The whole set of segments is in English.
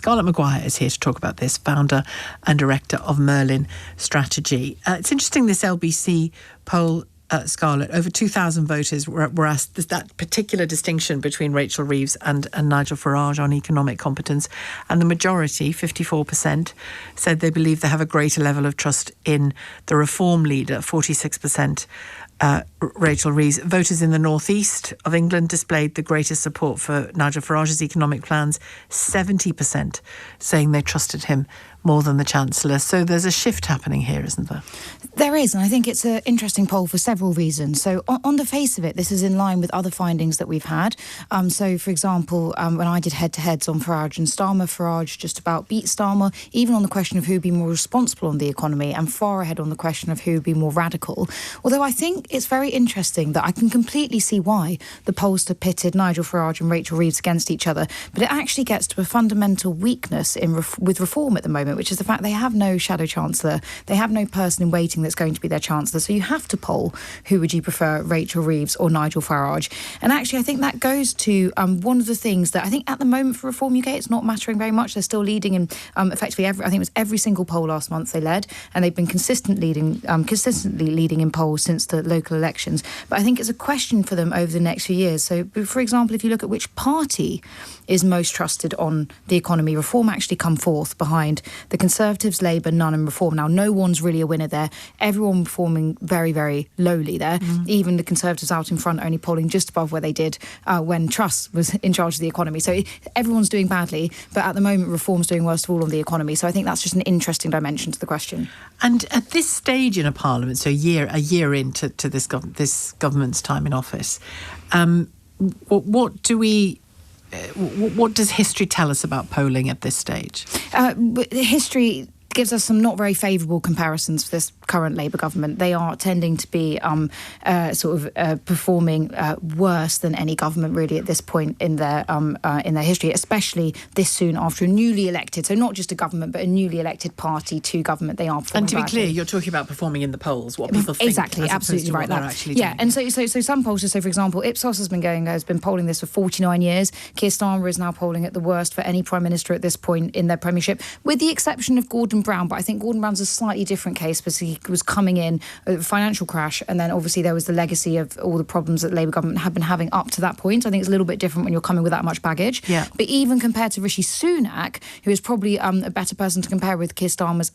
Scarlett Maguire is here to talk about this, founder and director of Merlin Strategy. It's interesting, this LBC poll, Scarlett, over 2,000 voters were asked that particular distinction between Rachel Reeves and Nigel Farage on economic competence, and the majority, 54%, said they believe they have a greater level of trust in the reform leader, 46%. Rachel Reeves. Voters in the northeast of England displayed the greatest support for Nigel Farage's economic plans, 70% saying they trusted him more than the Chancellor. So there's a shift happening here, isn't there? There is, and I think it's an interesting poll for several reasons. So on the face of it, this is in line with other findings that we've had. So, for example, when I did head-to-heads on Farage and Starmer, Farage just about beat Starmer, even on the question of who would be more responsible on the economy, and far ahead on the question of who would be more radical. Although I think it's very interesting that I can completely see why the pollster pitted Nigel Farage and Rachel Reeves against each other, but it actually gets to a fundamental weakness with reform at the moment, which is the fact they have no shadow chancellor, they have no person in waiting that's going to be their chancellor. So you have to poll who would you prefer, Rachel Reeves or Nigel Farage. And actually, I think that goes to one of the things that I think at the moment for Reform UK, it's not mattering very much. They're still leading in effectively I think it was every single poll last month they led, and they've been consistently leading in polls since the local elections. But I think it's a question for them over the next few years. So, for example, if you look at which party is most trusted on the economy, Reform actually come fourth behind the Conservatives, Labour, None and Reform. Now, no one's really a winner there. Everyone performing very, very lowly there. Even the Conservatives out in front only polling just above where they did when Truss was in charge of the economy. So everyone's doing badly, but at the moment Reform's doing worst of all on the economy. So I think that's just an interesting dimension to the question. And at this stage in a parliament, so a year into this government's time in office, what does history tell us about polling at this stage? History gives us some not very favourable comparisons for this current Labour government. They are tending to be performing worse than any government really at this point in their history, especially this soon after a newly elected, so not just a government but a newly elected party to government. They are performing. And to be clear, you're talking about performing in the polls, what people think. Exactly, absolutely right. And so some pollsters, so for example, Ipsos has been polling this for 49 years. Keir Starmer is now polling at the worst for any Prime Minister at this point in their premiership, with the exception of Gordon Brown. But I think Gordon Brown's a slightly different case because he was coming in a financial crash, and then obviously there was the legacy of all the problems that the Labour government had been having up to that point. I think it's a little bit different when you're coming with that much baggage. Yeah. But even compared to Rishi Sunak, who is probably a better person to compare with, Keir Starmer's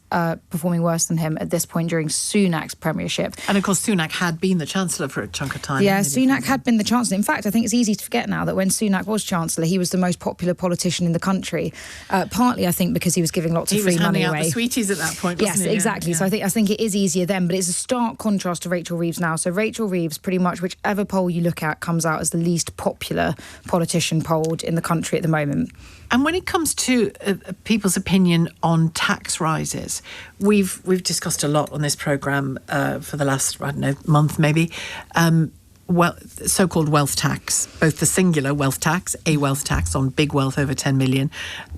performing worse than him at this point during Sunak's premiership. And of course Sunak had been the Chancellor for a chunk of time. Yeah, Sunak had been the Chancellor. In fact, I think it's easy to forget now that when Sunak was Chancellor, he was the most popular politician in the country. Partly, I think, because he was giving lots of free money away. He was handing out the sweeties at that point, wasn't Yes, he? exactly. Yeah. So I think it is easier then, but it's a stark contrast to Rachel Reeves now. So Rachel Reeves, pretty much whichever poll you look at, comes out as the least popular politician polled in the country at the moment. And when it comes to people's opinion on tax rises, we've discussed a lot on this programme for the last, month maybe. So-called wealth tax, both the singular wealth tax, a wealth tax on big wealth over 10 million,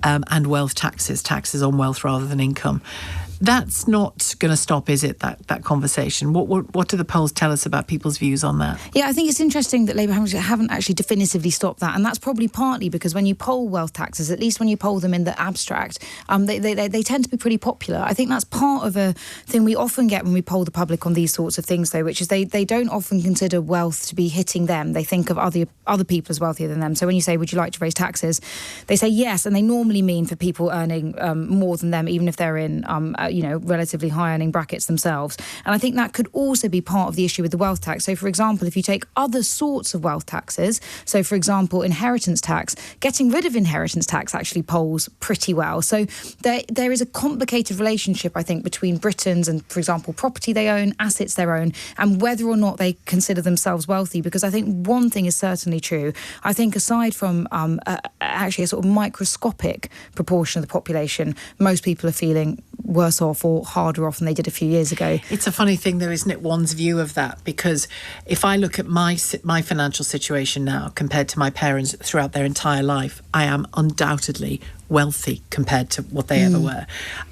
and wealth taxes on wealth rather than income. That's not going to stop, is it, that conversation? What do the polls tell us about people's views on that? Yeah, I think it's interesting that Labour haven't actually definitively stopped that, and that's probably partly because when you poll wealth taxes, at least when you poll them in the abstract, they tend to be pretty popular. I think that's part of a thing we often get when we poll the public on these sorts of things, though, which is they don't often consider wealth to be hitting them. They think of other people as wealthier than them. So when you say, would you like to raise taxes? They say yes, and they normally mean for people earning more than them, even if they're in relatively high earning brackets themselves. And I think that could also be part of the issue with the wealth tax. So, for example, if you take other sorts of wealth taxes, so, for example, inheritance tax, getting rid of inheritance tax actually polls pretty well. So there is a complicated relationship, I think, between Britons and, for example, property they own, assets they own, and whether or not they consider themselves wealthy. Because I think one thing is certainly true. I think aside from actually a sort of microscopic proportion of the population, most people are feeling worse off or harder off than they did a few years ago. It's a funny thing, though, isn't it, one's view of that? Because if I look at my financial situation now compared to my parents throughout their entire life, I am undoubtedly wealthy compared to what they ever were.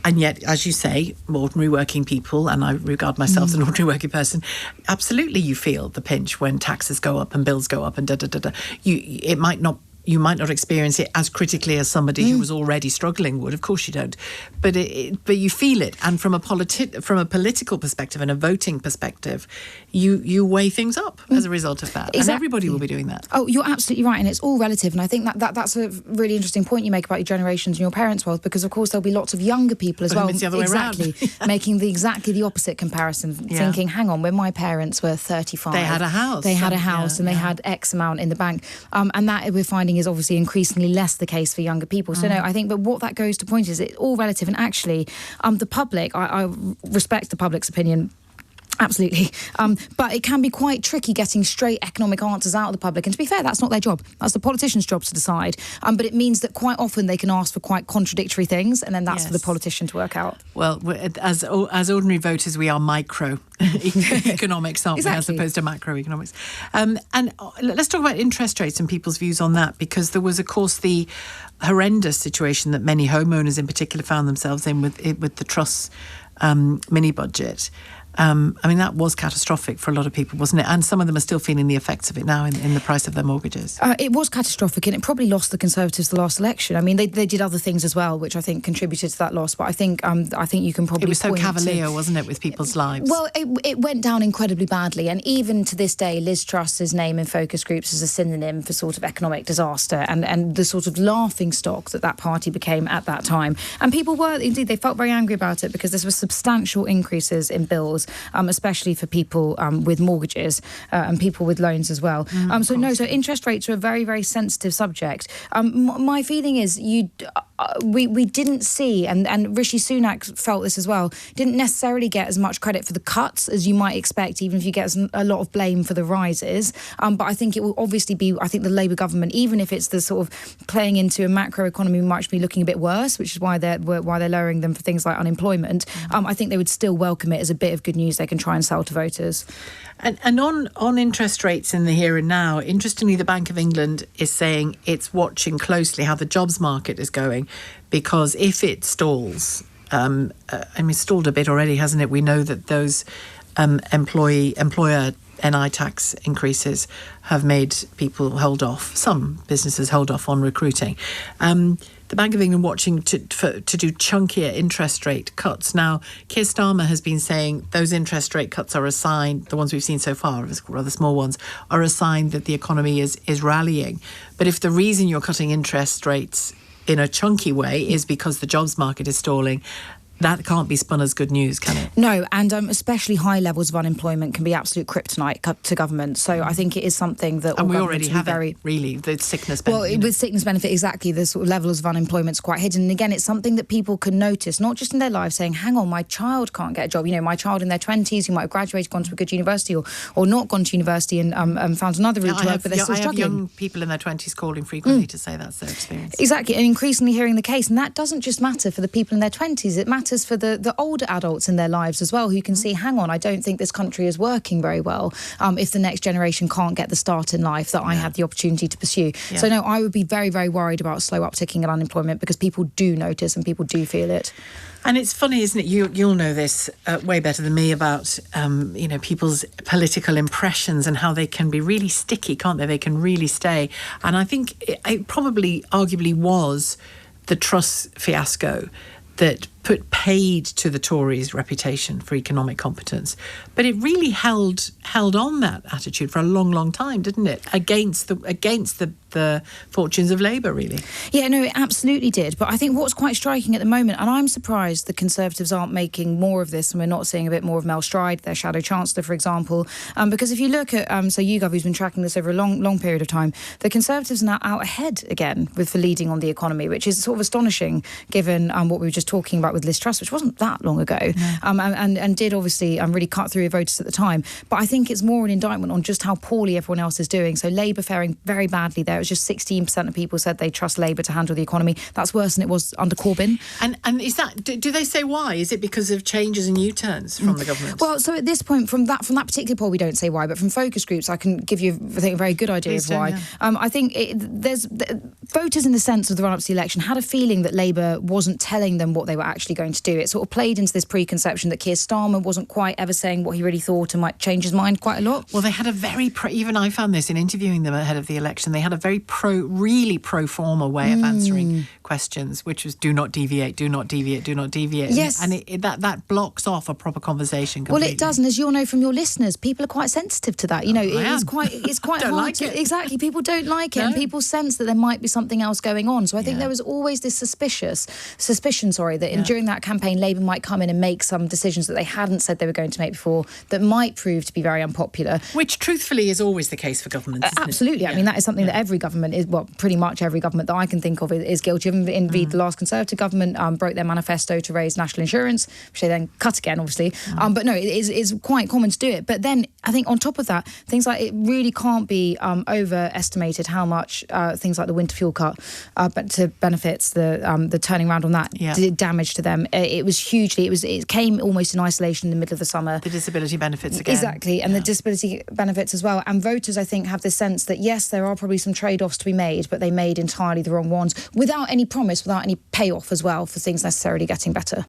And yet, as you say, ordinary working people, and I regard myself as an ordinary working person, absolutely you feel the pinch when taxes go up and bills go up and da-da-da-da. It might not you might not experience it as critically as somebody who was already struggling would. Of course you don't. But you feel it. And from a political perspective and a voting perspective, you weigh things up as a result of that. Exactly. And everybody will be doing that. Oh, you're absolutely right. And it's all relative. And I think that's a really interesting point you make about your generations and your parents' wealth, because, of course, there'll be lots of younger people as well. It's the other way around. Making exactly the opposite comparison, thinking, hang on, when my parents were 35... They had a house. And they had X amount in the bank. And that we're finding is obviously increasingly less the case for younger people. So no, I think, but what that goes to point is it's all relative. And actually, the public, I respect the public's opinion. Absolutely. But it can be quite tricky getting straight economic answers out of the public. And to be fair, that's not their job. That's the politicians' job to decide. But it means that quite often they can ask for quite contradictory things, and then that's for the politician to work out. Well, as ordinary voters, we are micro economics, aren't we, as opposed to macroeconomics. And let's talk about interest rates and people's views on that, because there was, of course, the horrendous situation that many homeowners in particular found themselves in with the Truss mini-budget. I mean, that was catastrophic for a lot of people, wasn't it? And some of them are still feeling the effects of it now in the price of their mortgages. It was catastrophic, and it probably lost the Conservatives the last election. I mean, they did other things as well, which I think contributed to that loss. But I think you can probably... It was so cavalier, wasn't it, with people's lives? Well, it went down incredibly badly. And even to this day, Liz Truss's name in focus groups is a synonym for sort of economic disaster and the sort of laughing stock that party became at that time. And people were, indeed, they felt very angry about it because there were substantial increases in bills, especially for people with mortgages and people with loans as well. So interest rates are a very, very sensitive subject. My feeling is we didn't see, and Rishi Sunak felt this as well, didn't necessarily get as much credit for the cuts as you might expect, even if you get a lot of blame for the rises. But I think it will obviously be, I think the Labour government, even if it's the sort of playing into a macro economy, might be looking a bit worse, which is why they're lowering them for things like unemployment. I think they would still welcome it as a bit of good news they can try and sell to voters. And on interest rates in the here and now, interestingly, the Bank of England is saying it's watching closely how the jobs market is going, because if it stalls, it's stalled a bit already, hasn't it? We know that those employer NI tax increases have made people hold off, some businesses hold off on recruiting. The Bank of England watching to do chunkier interest rate cuts. Now, Keir Starmer has been saying those interest rate cuts are a sign, the ones we've seen so far, rather small ones, are a sign that the economy is rallying. But if the reason you're cutting interest rates in a chunky way is because the jobs market is stalling, that can't be spun as good news, can it? No, and especially high levels of unemployment can be absolute kryptonite to government. So I think it is something that... And we already have really, the sickness benefit. Well, with sickness benefit, exactly, the sort of levels of unemployment is quite hidden. And again, it's something that people can notice, not just in their lives, saying, hang on, my child can't get a job. You know, my child in their 20s who might have graduated, gone to a good university or not gone to university and found another route to work, but they're still struggling. I have young people in their 20s calling frequently to say that's their experience. Exactly, and increasingly hearing the case. And that doesn't just matter for the people in their 20s, it matters for the older adults in their lives as well, who can see, hang on, I don't think this country is working very well if the next generation can't get the start in life that I had the opportunity to pursue. Yeah. So no, I would be very, very worried about slow upticking in unemployment, because people do notice and people do feel it. And it's funny, isn't it? You'll know this way better than me about people's political impressions and how they can be really sticky, can't they? They can really stay. And I think it probably, arguably, was the Truss fiasco that paid to the Tories' reputation for economic competence. But it really held on that attitude for a long, long time, didn't it? Against the fortunes of Labour, really. Yeah, no, it absolutely did. But I think what's quite striking at the moment, and I'm surprised the Conservatives aren't making more of this, and we're not seeing a bit more of Mel Stride, their shadow Chancellor, for example, because if you look at, YouGov, who's been tracking this over a long, long period of time, the Conservatives are now out ahead again for leading on the economy, which is sort of astonishing given what we were just talking about with Liz Truss, which wasn't that long ago, and did obviously really cut through voters at the time. But I think it's more an indictment on just how poorly everyone else is doing. So Labour faring very badly there. It was just 16% of people said they trust Labour to handle the economy. That's worse than it was under Corbyn. And is that, do they say why? Is it because of changes and U-turns from the government? Well, so at this point, from that particular poll, we don't say why, but from focus groups, I can give you, I think, a very good idea of why. Yeah. I think there's voters in the sense of the run-up to the election had a feeling that Labour wasn't telling them what they were actually actually going to do. It sort of played into this preconception that Keir Starmer wasn't quite ever saying what he really thought and might change his mind quite a lot. Well, they had a very even I found this in interviewing them ahead of the election. They had a very really pro forma way of answering questions, which was do not deviate, do not deviate, do not deviate. Yes. And that blocks off a proper conversation completely. Well, it does, and as you'll know from your listeners, people are quite sensitive to that. You know, it's quite Don't hard like to... it. Exactly, people don't like it, No. and people sense that there might be something else going on. So I think there was always this suspicion, that during that campaign, Labour might come in and make some decisions that they hadn't said they were going to make before that might prove to be very unpopular. Which, truthfully, is always the case for governments, isn't Absolutely. it? I mean, that is something that every government is, well, pretty much every government that I can think of is guilty of. Indeed, the last Conservative government broke their manifesto to raise national insurance, which they then cut again, obviously. But no, it's quite common to do it. But then I think on top of that, things like it really can't be overestimated how much things like the winter fuel cut but to benefits, the turning around on that did damage to them. It was hugely, it came almost in isolation in the middle of the summer. The disability benefits again. Exactly, and the disability benefits as well. And voters, I think, have this sense that, yes, there are probably some trade-offs to be made, but they made entirely the wrong ones without any promise, without any payoff as well for things necessarily getting better.